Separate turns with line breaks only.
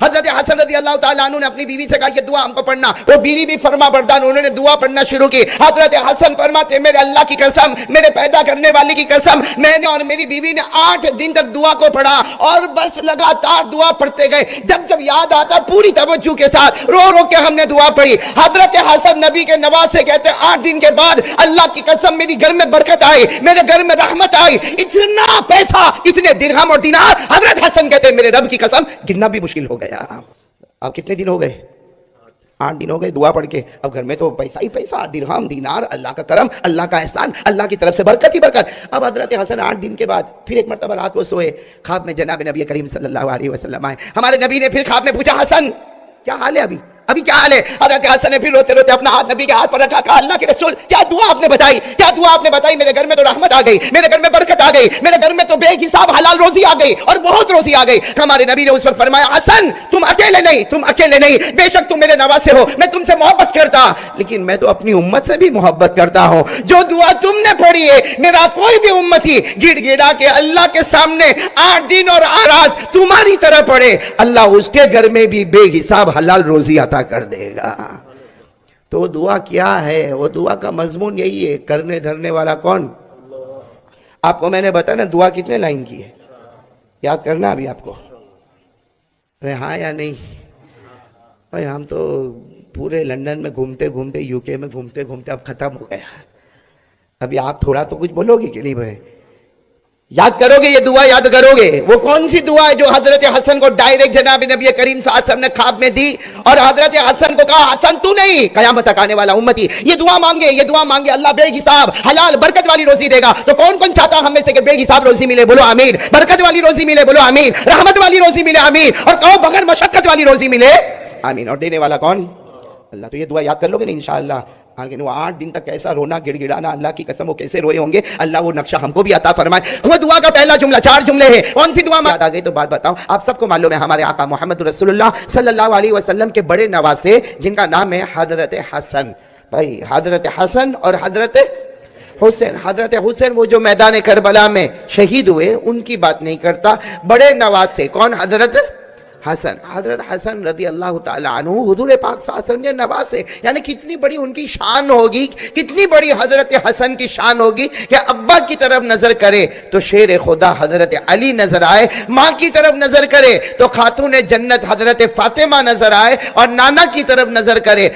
حضرت حسن رضی اللہ تعالیٰ عنہ نے اپنی بیوی سے کہا یہ دعا ہم کو پڑھنا، وہ بیوی بھی فرما بردار، انہوں نے دعا پڑھنا شروع کی۔ حضرت حسن فرماتے میرے اللہ کی قسم، میرے پیدا کرنے والی کی قسم، میں نے اور میری بیوی نے 8 دن تک دعا کو پڑھا اور بس لگاتار دعا پڑھتے گئے، جب یاد آتا پوری توجہ کے ساتھ رو رو کے ہم نے دعا پڑھی۔ حضرت حسن نبی کے نواسے کہتے 8 دن کے بعد اللہ کی قسم میری گھر میں برکت آئی، میرے گھر میں رحمت آئی، اتنا پیسہ، اتنے درہم اور دینار۔ حضرت حسن کہتے میرے رب کی قسم گننا بھی مشکل ہو گیا۔ اب کتنے دن ہو گئے؟ 8 دن ہو گئے دعا پڑھ کے۔ اب گھر میں تو پیسہ ہی پیسہ، درہم دینار، اللہ کا کرم، اللہ کا احسان، اللہ کی طرف سے برکت ہی برکت۔ اب حضرت حسن 8 دن کے بعد پھر ایک مرتبہ رات کو سوئے، خواب میں جناب نبی کریم صلی اللہ علیہ وسلم آئے۔ ہمارے نبی نے پھر خواب میں پوچھا حسن کیا حال ہے ابھی کیا حال ہے؟ حضرت حسن نے پھر روتے روتے اپنا ہاتھ نبی کے ہاتھ پر رکھا، کہا اللہ کے رسول کیا دعا آپ نے بتائی، کیا دعا آپ نے بتائی؟ میرے گھر میں تو رحمت آ گئی، میرے گھر میں برکت آ گئی، میرے گھر میں تو بے حساب حلال روزی آ گئی اور بہت روزی آ گئی۔ ہمارے نبی نے اس وقت فرمایا حسن تم اکیلے نہیں، بے شک تم میرے نواسے ہو، میں تم سے محبت کرتا، لیکن میں تو اپنی امت سے بھی محبت کرتا ہوں۔ جو دعا تم نے پڑھی ہے میرا کوئی بھی امتی گڑ گڑا کے اللہ کے سامنے 8 دن اور 8 رات تمہاری طرح پڑھے، اللہ اس کے گھر میں بھی بے حساب حلال روزی عطا کر دے گا۔ تو دعا کیا ہے؟ وہ دعا کا مضمون یہی ہے، کرنے دھرنے والا کون؟ آپ کو میں نے بتایا نا دعا کتنے لائن کی ہے، یاد کرنا ابھی آپ کو۔ ارے ہاں یا نہیں؟ بھائی ہم تو پورے لندن میں گھومتے گھومتے، یو کے میں گھومتے گھومتے اب ختم ہو گیا۔ ابھی آپ تھوڑا تو کچھ بولو گے کہ نہیں بھائی؟ یاد کرو گے، یہ دعا یاد کرو گے؟ وہ کون سی دعا ہے جو حضرت حسن کو ڈائریکٹ جناب نبی کریم صلی اللہ علیہ وسلم نے خواب میں دی اور حضرت حسن کو کہا حسن تو نہیں، قیامت تک آنے والا امتی یہ دعا مانگے اللہ بے حساب حلال برکت والی روزی دے گا۔ تو کون کون چاہتا ہم میں سے کہ بے حساب روزی ملے؟ بولو آمین۔ برکت والی روزی ملے؟ بولو آمین۔ رحمت والی روزی ملے؟ آمین۔ اور کہو بغیر مشقت والی روزی ملے؟ آمین۔ اور دینے والا کون؟ اللہ۔ تو یہ دعا یاد کر لو گے نا انشاءاللہ؟ لیکن وہ 8 دن تک کیسا رونا گڑ گڑانا، اللہ کی قسم وہ کیسے روئے ہوں گے، اللہ وہ نقشہ ہم کو بھی عطا فرمائے۔ وہ دعا کا پہلا جملہ، 4 جملے ہیں، کون سی دعا یاد آ گئی؟ تو بات بتاؤں، آپ سب کو معلوم ہے ہمارے آقا محمد رسول اللہ صلی اللہ علیہ وسلم کے بڑے نواسے جن کا نام ہے حضرت حسن۔ بھائی حضرت حسن اور حضرت حسین، حضرت حسین وہ جو میدان کربلا میں شہید ہوئے ان کی بات نہیں کرتا، بڑے نواسے کون؟ حضرت حسن۔ حضرت حسن رضی اللہ تعالیٰ عنہ حضور پاک صلی اللہ علیہ وسلم کے نواسے، یعنی کتنی بڑی ان کی شان ہوگی، کتنی بڑی حضرت حسن کی شان ہوگی کہ ابا کی طرف نظر کرے تو شیر خدا حضرت علی نظر آئے، ماں کی طرف نظر کرے تو خاتون جنت حضرت فاطمہ نظر آئے، اور نانا کی طرف نظر کرے